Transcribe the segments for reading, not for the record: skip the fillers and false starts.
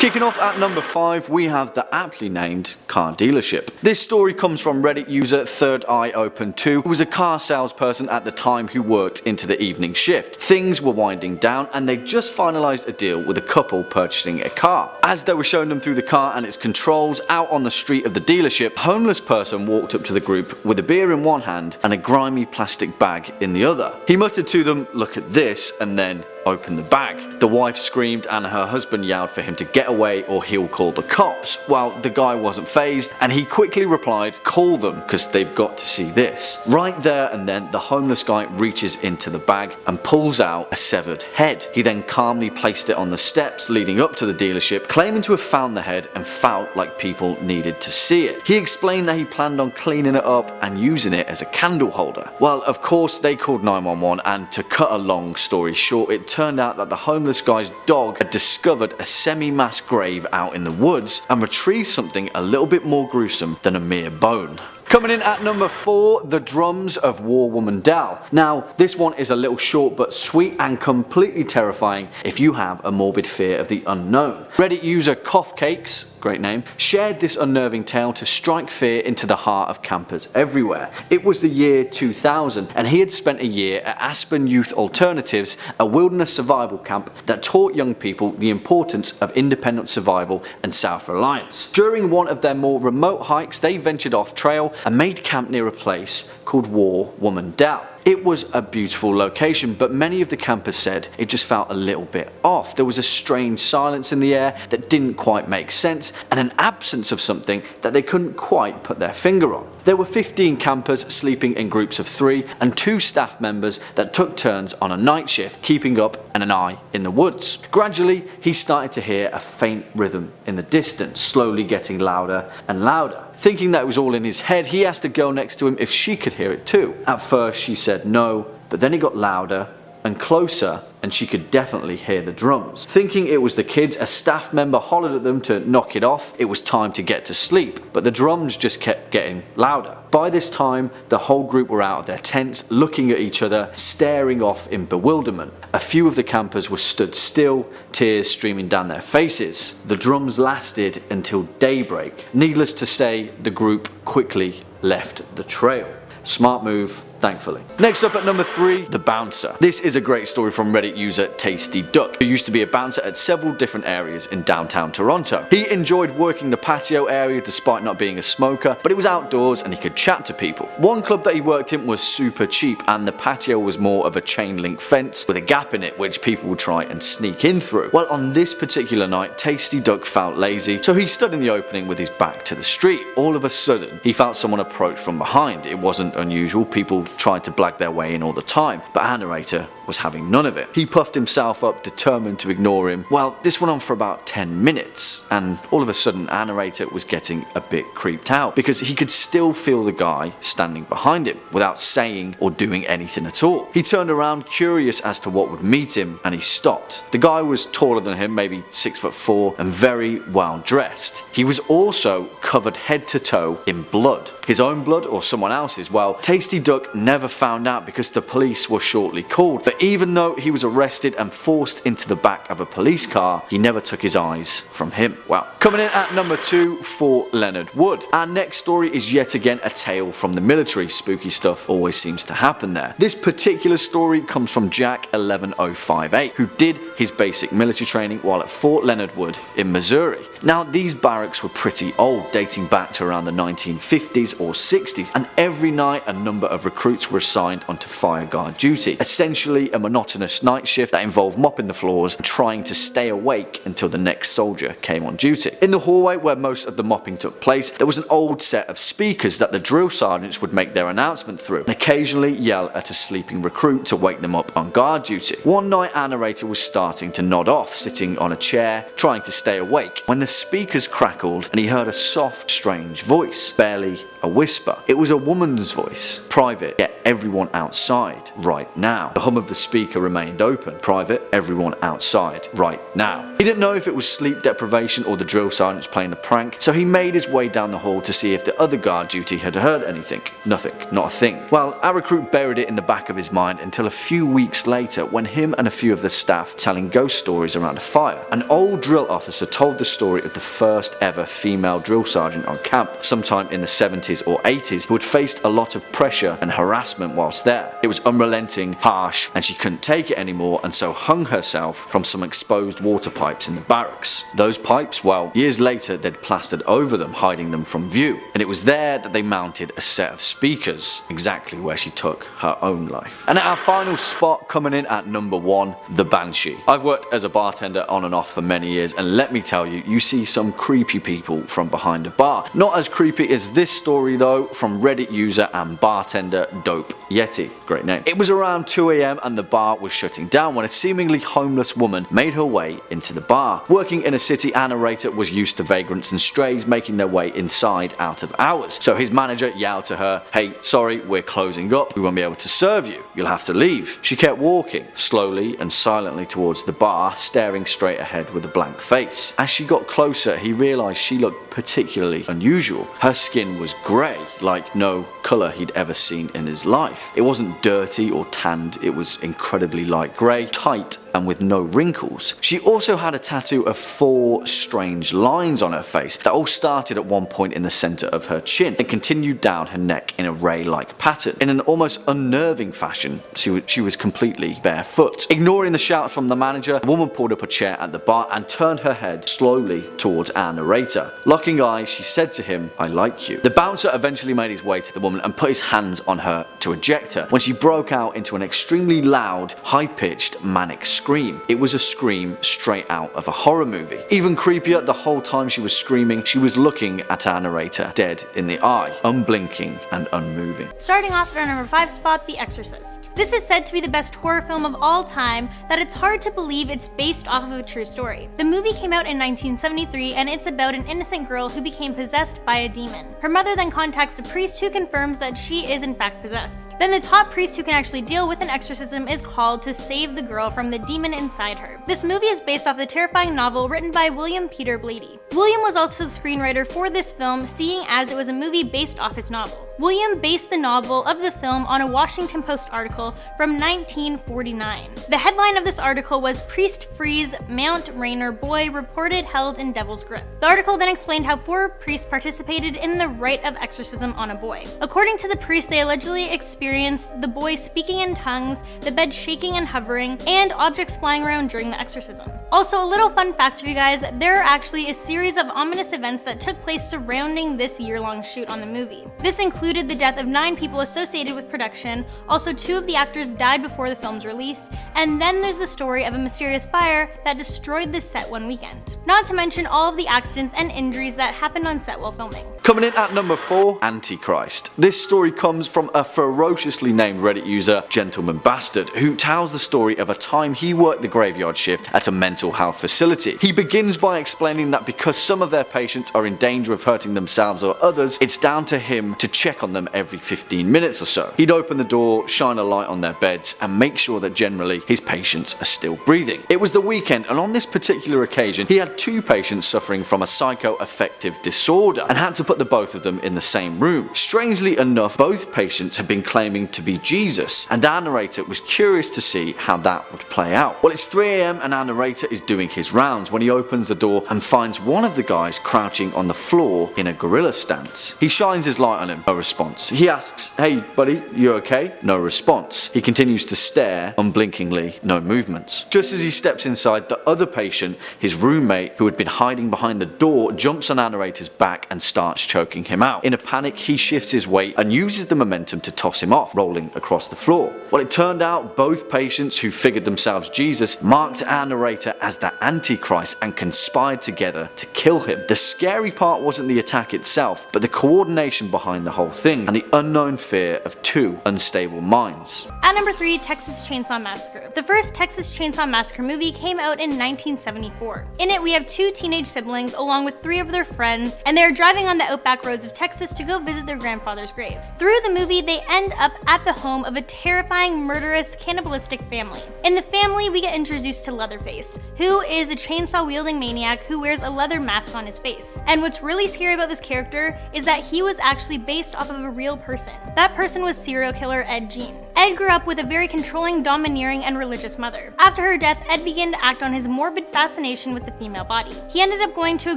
Kicking off at number 5, we have the aptly named car dealership. This story comes from Reddit user Third Eye Open 2, who was a car salesperson at the time who worked into the evening shift. Things were winding down and they just finalized a deal with a couple purchasing a car. As they were showing them through the car and its controls out on the street of the dealership, a homeless person walked up to the group with a beer in one hand and a grimy plastic bag in the other. He muttered to them, "Look at this," and then opened the bag. The wife screamed and her husband yelled for him to get away or he'll call the cops. Well, the guy wasn't fazed and he quickly replied, "Call them because they've got to see this." Right there and then the homeless guy reaches into the bag and pulls out a severed head. He then calmly placed it on the steps leading up to the dealership, claiming to have found the head and felt like people needed to see it. He explained that he planned on cleaning it up and using it as a candle holder. Well, of course they called 911, and to cut a long story short, it turned out that the homeless guy's dog had discovered a semi-mass grave out in the woods and retrieved something a little bit more gruesome than a mere bone. Coming in at number 4, the drums of War Woman Doll. Now, this one is a little short but sweet and completely terrifying if you have a morbid fear of the unknown. Reddit user Cough Cakes, great name, shared this unnerving tale to strike fear into the heart of campers everywhere. It was the year 2000 and he had spent a year at Aspen Youth Alternatives, a wilderness survival camp that taught young people the importance of independent survival and self-reliance. During one of their more remote hikes, they ventured off trail and made camp near a place called War Woman Doll. It was a beautiful location, but many of the campers said it just felt a little bit off. There was a strange silence in the air that didn't quite make sense, and an absence of something that they couldn't quite put their finger on. There were 15 campers sleeping in groups of 3 and 2 staff members that took turns on a night shift, keeping up an eye in the woods. Gradually, he started to hear a faint rhythm in the distance, slowly getting louder and louder. Thinking that it was all in his head, he asked the girl next to him if she could hear it too. At first she said no, but then it got louder and closer and she could definitely hear the drums. Thinking it was the kids, a staff member hollered at them to knock it off. It was time to get to sleep, but the drums just kept getting louder. By this time, the whole group were out of their tents, looking at each other, staring off in bewilderment. A few of the campers were stood still, tears streaming down their faces. The drums lasted until daybreak. Needless to say, the group quickly left the trail. Smart move, thankfully. Next up at number 3, the bouncer. This is a great story from Reddit user Tasty Duck, who used to be a bouncer at several different areas in downtown Toronto. He enjoyed working the patio area despite not being a smoker, but it was outdoors and he could chat to people. One club that he worked in was super cheap and the patio was more of a chain link fence with a gap in it which people would try and sneak in through. Well, on this particular night, Tasty Duck felt lazy, so he stood in the opening with his back to the street. All of a sudden, he felt someone approach from behind. It wasn't unusual, people tried to blag their way in all the time, but our narrator was having none of it. He puffed himself up, determined to ignore him. Well, this went on for about 10 minutes, and all of a sudden our narrator was getting a bit creeped out because he could still feel the guy standing behind him without saying or doing anything at all. He turned around, curious as to what would meet him, and he stopped. The guy was taller than him, maybe 6'4", and very well dressed. He was also covered head to toe in blood. His own blood or someone else's? Well, Tasty Duck never found out because the police were shortly called, but even though he was arrested and forced into the back of a police car, he never took his eyes from him. Well, coming in at number 2, Fort Leonard Wood. Our next story is yet again a tale from the military. Spooky stuff always seems to happen there. This particular story comes from Jack11058, who did his basic military training while at Fort Leonard Wood in Missouri. Now, these barracks were pretty old, dating back to around the 1950s or 60s, and every night a number of recruits were assigned onto fire guard duty. Essentially a monotonous night shift that involved mopping the floors and trying to stay awake until the next soldier came on duty. In the hallway where most of the mopping took place, there was an old set of speakers that the drill sergeants would make their announcement through and occasionally yell at a sleeping recruit to wake them up on guard duty. One night our narrator was starting to nod off, sitting on a chair, trying to stay awake, when the speakers crackled and he heard a soft, strange voice, barely a whisper. It was a woman's voice. "Private, get everyone outside right now. The hum of the speaker remained open. Private, everyone outside right now. He didn't know if it was sleep deprivation or the drill sergeants playing a prank, so he made his way down the hall to see if the other guard duty had heard anything. Nothing, not a thing. Well, our recruit buried it in the back of his mind until a few weeks later when him and a few of the staff telling ghost stories around a fire. An old drill officer told the story of the first ever female drill sergeant on camp, sometime in the 70s or 80s, who had faced a lot of pressure and harassment whilst there. It was unrelenting, harsh, and she couldn't take it anymore and so hung herself from some exposed water pipes in the barracks. Those pipes, well, years later they'd plastered over them, hiding them from view, and it was there that they mounted a set of speakers, exactly where she took her own life. And at our final spot, coming in at number 1, the Banshee. I've worked as a bartender on and off for many years, and let me tell you, you see some creepy people from behind a bar. Not as creepy as this story though, from Reddit user and bartender Dope Yeti. Great name. It was around 2 AM and the bar was shutting down when a seemingly homeless woman made her way into the bar. Working in a city, our narrator was used to vagrants and strays making their way inside out of hours. So his manager yelled to her, "Hey, sorry, we're closing up. We won't be able to serve you. You'll have to leave." She kept walking, slowly and silently towards the bar, staring straight ahead with a blank face. As she got closer, he realised she looked particularly unusual. Her skin was grey, like no colour he'd ever seen in his life. It wasn't dirty or tanned, it was incredibly light grey, tight and with no wrinkles. She also had a tattoo of 4 strange lines on her face that all started at one point in the centre of her chin and continued down her neck in a ray-like pattern. In an almost unnerving fashion, she was completely barefoot. Ignoring the shouts from the manager, the woman pulled up a chair at the bar and turned her head slowly towards our narrator. Locking eyes, she said to him, "I like you." The bouncer eventually made his way to the woman and put his hands on her to eject her when she broke out into an extremely loud, high-pitched, manic scream. It was a scream straight out of a horror movie. Even creepier, the whole time she was screaming, she was looking at our narrator dead in the eye, unblinking and unmoving. Starting off at our number 5 spot, The Exorcist. This is said to be the best horror film of all time, that it's hard to believe it's based off of a true story. The movie came out in 1973 and it's about an innocent girl who became possessed by a demon. Her mother then contacts a priest who confirms that she is in fact possessed. Then the top priest who can actually deal with an exorcism is called to save the girl from the demon inside her. This movie is based off the terrifying novel written by William Peter Blatty. William was also the screenwriter for this film, seeing as it was a movie based off his novel. William based the novel of the film on a Washington Post article from 1949. The headline of this article was "Priest Frees Mount Rainier Boy Reported Held in Devil's Grip." The article then explained how 4 priests participated in the rite of exorcism on a boy. According to the priest, they allegedly experienced the boy speaking in tongues, the bed shaking and hovering, and objects flying around during the exorcism. Also, a little fun fact for you guys, there are actually a series of ominous events that took place surrounding this year-long shoot on the movie. This included the death of 9 people associated with production, also 2 of the actors died before the film's release, and then there's the story of a mysterious fire that destroyed the set one weekend. Not to mention all of the accidents and injuries that happened on set while filming. Coming in at number 4, Antichrist. This story comes from a ferociously named Reddit user, Gentleman Bastard, who tells the story of a time he worked the graveyard shift at a mental health facility. He begins by explaining that because some of their patients are in danger of hurting themselves or others, it's down to him to check on them every 15 minutes or so. He'd open the door, shine a light on their beds, and make sure that generally his patients are still breathing. It was the weekend, and on this particular occasion, he had 2 patients suffering from a psychoaffective disorder and had to put the both of them in the same room. Strangely enough, both patients had been claiming to be Jesus, and our narrator was curious to see how that would play out. Well, it's 3 AM and our narrator is doing his rounds when he opens the door and finds one of the guys crouching on the floor in a gorilla stance. He shines his light on him. No response. He asks, "Hey buddy, you okay?" No response. He continues to stare, unblinkingly, no movements. Just as he steps inside, the other patient, his roommate, who had been hiding behind the door, jumps on our narrator's back and starts choking him out. In a panic, he shifts his weight and uses the momentum to toss him off, rolling across the floor. Well, it turned out both patients, who figured themselves Jesus, marked our narrator as the Antichrist and conspired together to kill him. The scary part wasn't the attack itself, but the coordination behind the whole thing and the unknown fear of 2 unstable minds. At number 3, Texas Chainsaw Massacre. The first Texas Chainsaw Massacre movie came out in 1974. In it, we have 2 teenage siblings along with 3 of their friends, and they are driving on the outback roads of Texas to go visit their grandfather's grave. Through the movie, they end up at the home of a terrifying, murderous, cannibalistic family. In the family, we get introduced to Leatherface, who is a chainsaw-wielding maniac who wears a leather mask on his face. And what's really scary about this character is that he was actually based off of a real person. That person was serial killer Ed Gein. Ed grew up with a very controlling, domineering, and religious mother. After her death, Ed began to act on his morbid fascination with the female body. He ended up going to a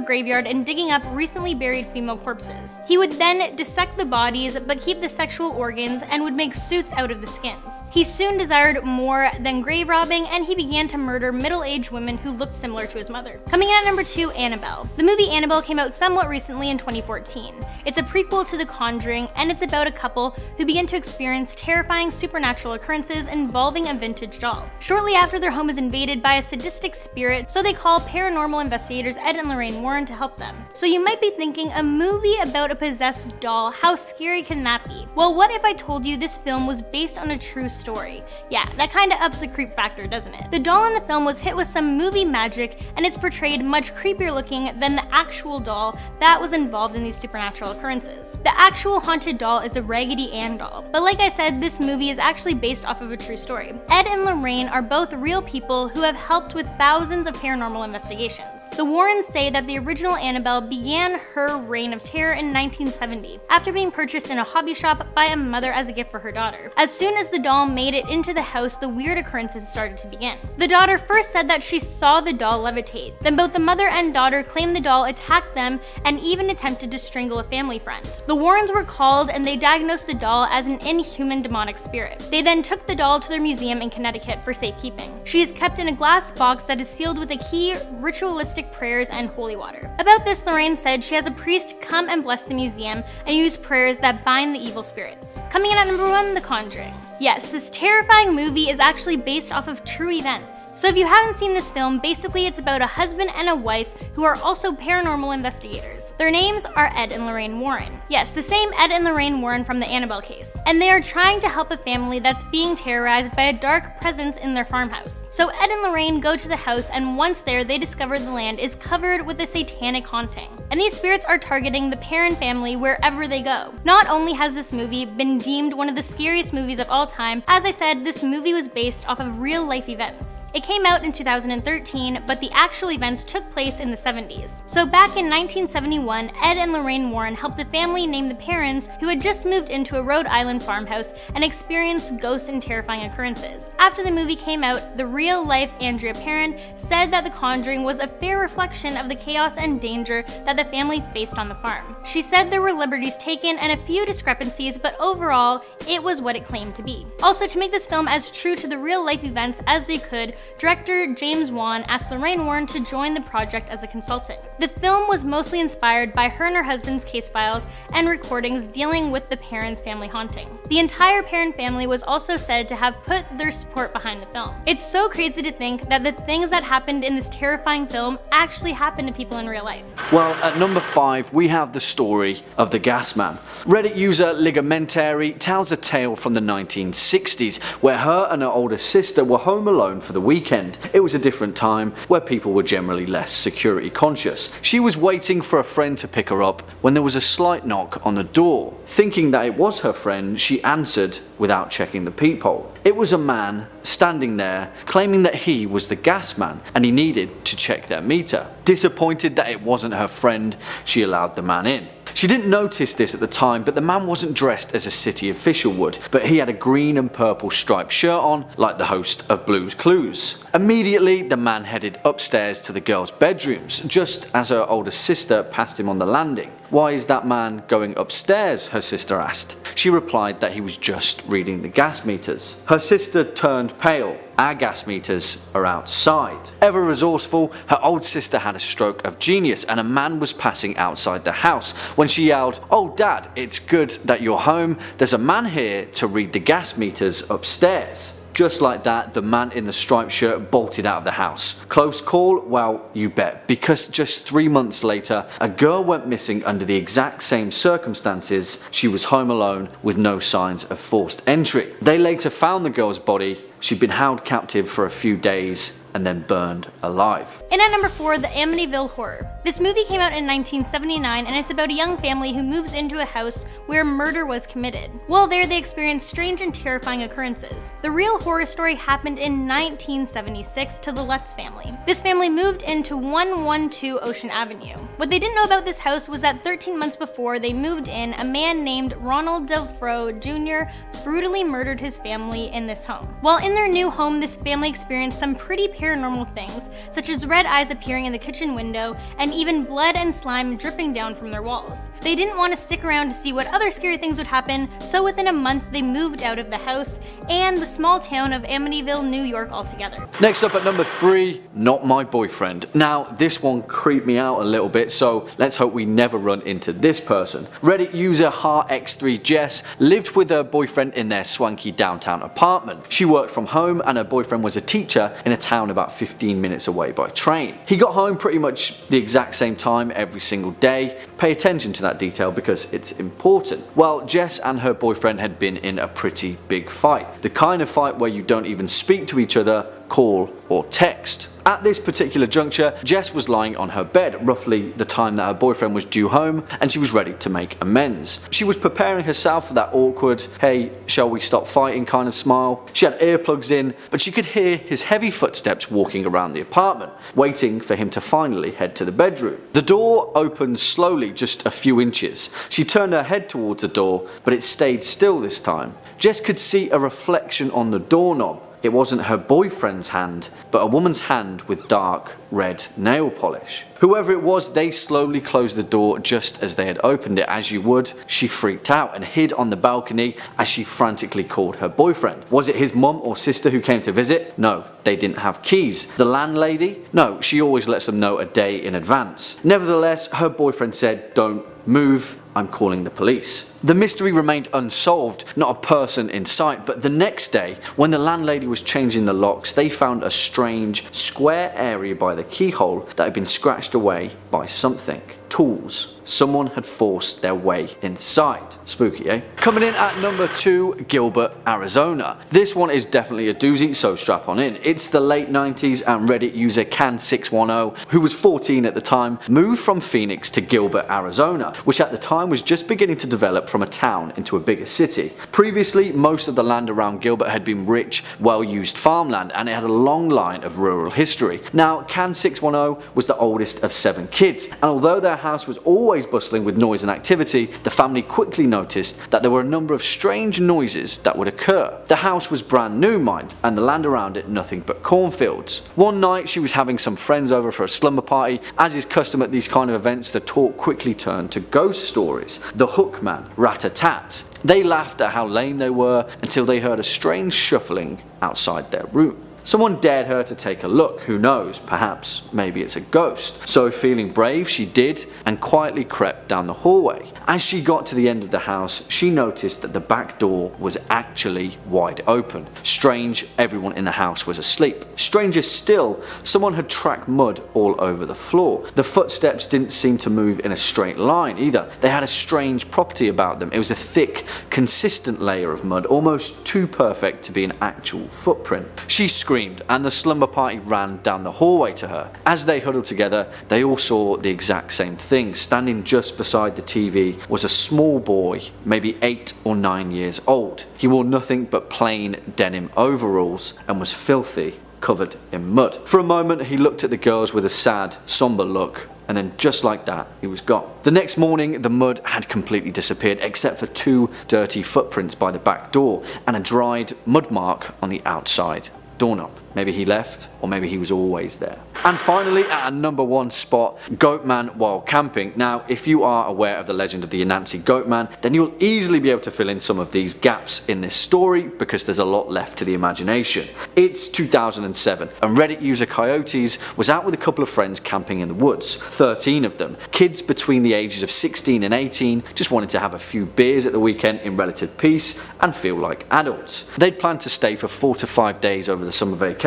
graveyard and digging up recently buried female corpses. He would then dissect the bodies, but keep the sexual organs, and would make suits out of the skins. He soon desired more than grave robbing, and he began to murder middle-aged women who looked similar to his mother. Coming in at number 2, Annabelle. The movie Annabelle came out somewhat recently in 2014. It's a prequel to The Conjuring, and it's about a couple who begin to experience terrifying supernatural occurrences involving a vintage doll. Shortly after, their home is invaded by a sadistic spirit, so they call paranormal investigators Ed and Lorraine Warren to help them. So you might be thinking, a movie about a possessed doll, how scary can that be? Well, what if I told you this film was based on a true story? Yeah, that kinda ups the creep factor, doesn't it? The doll in the film was hit with some movie magic, and it's portrayed much creepier looking than the actual doll that was involved in these supernatural occurrences. The actual haunted doll is a Raggedy Ann doll, but like I said, this movie is actually based off of a true story. Ed and Lorraine are both real people who have helped with thousands of paranormal investigations. The Warrens say that the original Annabelle began her reign of terror in 1970, after being purchased in a hobby shop by a mother as a gift for her daughter. As soon as the doll made it into the house, the weird occurrences started to begin. The daughter first said that she saw the doll levitate. Then both the mother and daughter claimed the doll attacked them and even attempted to strangle a family friend. The Warrens were called and they diagnosed the doll as an inhuman demonic spirit. They then took the doll to their museum in Connecticut for safekeeping. She is kept in a glass box that is sealed with a key, ritualistic prayers, and holy water. About this, Lorraine said she has a priest come and bless the museum and use prayers that bind the evil spirits. Coming in at number 1, The Conjuring. Yes, this terrifying movie is actually based off of true events. So if you haven't seen this film, basically it's about a husband and a wife who are also paranormal investigators. Their names are Ed and Lorraine Warren. Yes, the same Ed and Lorraine Warren from the Annabelle case. And they are trying to help a family that's being terrorized by a dark presence in their farmhouse. So Ed and Lorraine go to the house, and once there, they discover the land is covered with a satanic haunting. And these spirits are targeting the Perrin family wherever they go. Not only has this movie been deemed one of the scariest movies of all time, as I said, this movie was based off of real life events. It came out in 2013, but the actual events took place in the 70s. So back in 1971, Ed and Lorraine Warren helped a family named the Perrins who had just moved into a Rhode Island farmhouse and experienced ghosts and terrifying occurrences. After the movie came out, the real-life Andrea Perrin said that The Conjuring was a fair reflection of the chaos and danger that the family faced on the farm. She said there were liberties taken and a few discrepancies, but overall, it was what it claimed to be. Also, to make this film as true to the real-life events as they could, director James Wan asked Lorraine Warren to join the project as a consultant. The film was mostly inspired by her and her husband's case files and recordings dealing with the Perrins family haunting. The entire Perrin family was also said to have put their support behind the film. It's so crazy to think that the things that happened in this terrifying film actually happened to people in real life. Well, at number 5, we have the story of the GASMAN. Reddit user Ligamentary tells a tale from the 1960s where her and her older sister were home alone for the weekend. It was a different time where people were generally less security conscious. She was waiting for a friend to pick her up when there was a slight knock on the door. Thinking that it was her friend, she answered without checking the peephole. It was a man standing there claiming that he was the gas man and he needed to check their meter. Disappointed that it wasn't her friend, she allowed the man in. She didn't notice this at the time, but the man wasn't dressed as a city official would, but he had a green and purple striped shirt on, like the host of Blue's Clues. Immediately, the man headed upstairs to the girls' bedrooms, just as her older sister passed him on the landing. "Why is that man going upstairs?" her sister asked. She replied that he was just reading the gas meters. Her sister turned pale. "Our gas meters are outside." Ever resourceful, her old sister had a stroke of genius and a man was passing outside the house when she yelled, "Oh Dad, it's good that you're home. There's a man here to read the gas meters upstairs." Just like that, the man in the striped shirt bolted out of the house. Close call? Well, you bet, because just 3 months later, a girl went missing under the exact same circumstances. She was home alone with no signs of forced entry. They later found the girl's body. She'd been held captive for a few days and then burned alive. And at number 4, the Amityville Horror. This movie came out in 1979, and it's about a young family who moves into a house where murder was committed. While there, they experience strange and terrifying occurrences. The real horror story happened in 1976 to the Lutz family. This family moved into 112 Ocean Avenue. What they didn't know about this house was that 13 months before they moved in, a man named Ronald Delfro Jr. brutally murdered his family in this home. While in their new home, this family experienced some pretty paranormal things, such as red eyes appearing in the kitchen window and even blood and slime dripping down from their walls. They didn't want to stick around to see what other scary things would happen, so within a month they moved out of the house and the small town of Amityville, New York altogether. Next up at number 3, Not My Boyfriend. Now this one creeped me out a little bit, so let's hope we never run into this person. Reddit user HeartX3 Jess lived with her boyfriend in their swanky downtown apartment. She worked from home and her boyfriend was a teacher in a town about 15 minutes away by train. He got home pretty much the exact same time every single day. Pay attention to that detail because it's important. Well, Jess and her boyfriend had been in a pretty big fight. The kind of fight where you don't even speak to each other, call or text. At this particular juncture, Jess was lying on her bed, roughly the time that her boyfriend was due home, and she was ready to make amends. She was preparing herself for that awkward, hey, shall we stop fighting kind of smile. She had earplugs in, but she could hear his heavy footsteps walking around the apartment, waiting for him to finally head to the bedroom. The door opened slowly, just a few inches. She turned her head towards the door, but it stayed still this time. Jess could see a reflection on the doorknob. It wasn't her boyfriend's hand, but a woman's hand with dark red nail polish. Whoever it was, they slowly closed the door just as they had opened it. As you would, she freaked out and hid on the balcony as she frantically called her boyfriend. Was it his mum or sister who came to visit? No, they didn't have keys. The landlady? No, she always lets them know a day in advance. Nevertheless, her boyfriend said, "Don't move, I'm calling the police." The mystery remained unsolved, not a person in sight, but the next day, when the landlady was changing the locks, they found a strange, square area by the keyhole that had been scratched away by something. Tools. Someone had forced their way inside. Spooky, eh? Coming in at number 2, Gilbert, Arizona. This one is definitely a doozy, so strap on in. It's the late 90s and Reddit user Can610, who was 14 at the time, moved from Phoenix to Gilbert, Arizona, which at the time was just beginning to develop from a town into a bigger city. Previously, most of the land around Gilbert had been rich, well-used farmland, and it had a long line of rural history. Now, Can610 was the oldest of 7 kids, and although their house was always bustling with noise and activity, the family quickly noticed that there were a number of strange noises that would occur. The house was brand new, mind, and the land around it nothing but cornfields. One night she was having some friends over for a slumber party. As is custom at these kind of events, the talk quickly turned to ghost stories. The Hookman, rat-a-tat. They laughed at how lame they were until they heard a strange shuffling outside their room. Someone dared her to take a look. Who knows, perhaps maybe it's a ghost. So feeling brave, she did and quietly crept down the hallway. As she got to the end of the house, she noticed that the back door was actually wide open. Strange, everyone in the house was asleep. Stranger still, someone had tracked mud all over the floor. The footsteps didn't seem to move in a straight line either. They had a strange property about them. It was a thick, consistent layer of mud, almost too perfect to be an actual footprint. She screamed and the slumber party ran down the hallway to her. As they huddled together, they all saw the exact same thing. Standing just beside the TV was a small boy, maybe 8 or 9 years old. He wore nothing but plain denim overalls and was filthy, covered in mud. For a moment he looked at the girls with a sad, somber look, and then just like that, he was gone. The next morning, the mud had completely disappeared except for 2 dirty footprints by the back door and a dried mud mark on the outside doorknob. Maybe he left, or maybe he was always there. And finally, at a number 1 spot, Goatman while camping. Now, if you are aware of the legend of the Anansi Goatman, then you'll easily be able to fill in some of these gaps in this story because there's a lot left to the imagination. It's 2007, and Reddit user Coyotes was out with a couple of friends camping in the woods, 13 of them. Kids between the ages of 16 and 18 just wanted to have a few beers at the weekend in relative peace and feel like adults. They'd planned to stay for 4 to 5 days over the summer vacation,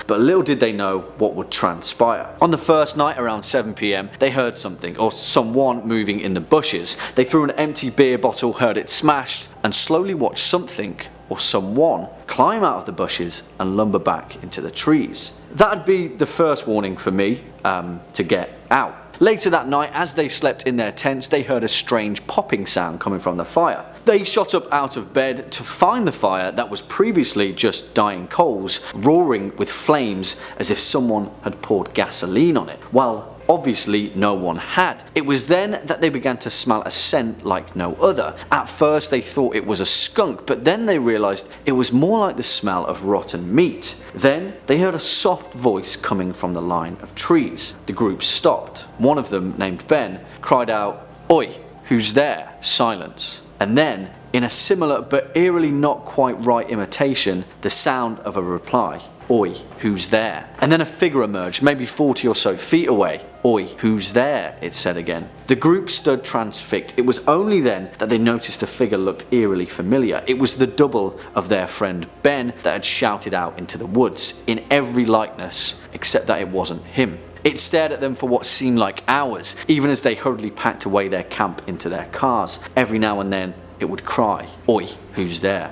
but little did they know what would transpire. On the first night around 7 PM, they heard something or someone moving in the bushes. They threw an empty beer bottle, heard it smashed, and slowly watched something or someone climb out of the bushes and lumber back into the trees. That'd be the first warning for me to get out. Later that night, as they slept in their tents, they heard a strange popping sound coming from the fire. They shot up out of bed to find the fire that was previously just dying coals, roaring with flames as if someone had poured gasoline on it. Well, obviously no one had. It was then that they began to smell a scent like no other. At first they thought it was a skunk, but then they realised it was more like the smell of rotten meat. Then they heard a soft voice coming from the line of trees. The group stopped. One of them, named Ben, cried out, "Oi, who's there?" Silence. And then, in a similar but eerily not quite right imitation, the sound of a reply. "Oi, who's there?" And then a figure emerged, maybe 40 or so feet away. "Oi, who's there?" it said again. The group stood transfixed. It was only then that they noticed the figure looked eerily familiar. It was the double of their friend Ben that had shouted out into the woods, in every likeness, except that it wasn't him. It stared at them for what seemed like hours, even as they hurriedly packed away their camp into their cars. Every now and then, it would cry, "Oi, who's there?"